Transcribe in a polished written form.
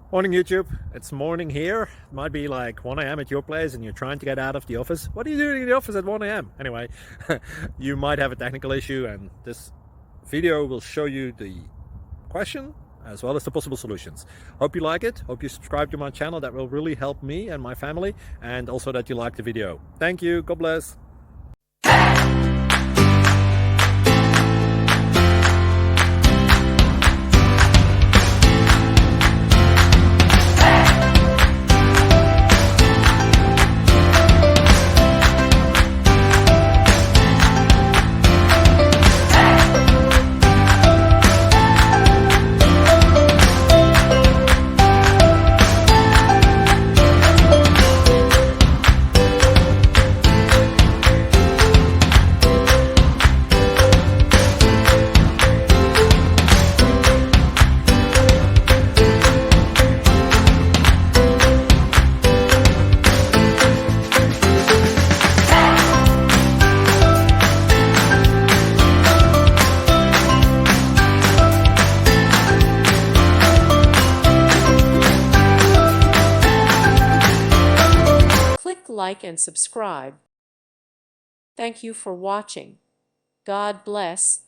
Morning YouTube, it's morning here. It might be like 1 a.m. at your place and you're trying to get out of the office. What are you doing in the office at 1 a.m.? Anyway, you might have a technical issue and this video will show you the question as well as the possible solutions. Hope you like it, hope you subscribe to my channel. That will really help me and my family, and also that you like the video. Thank you, God bless. Click like and subscribe. Thank you for watching. God bless.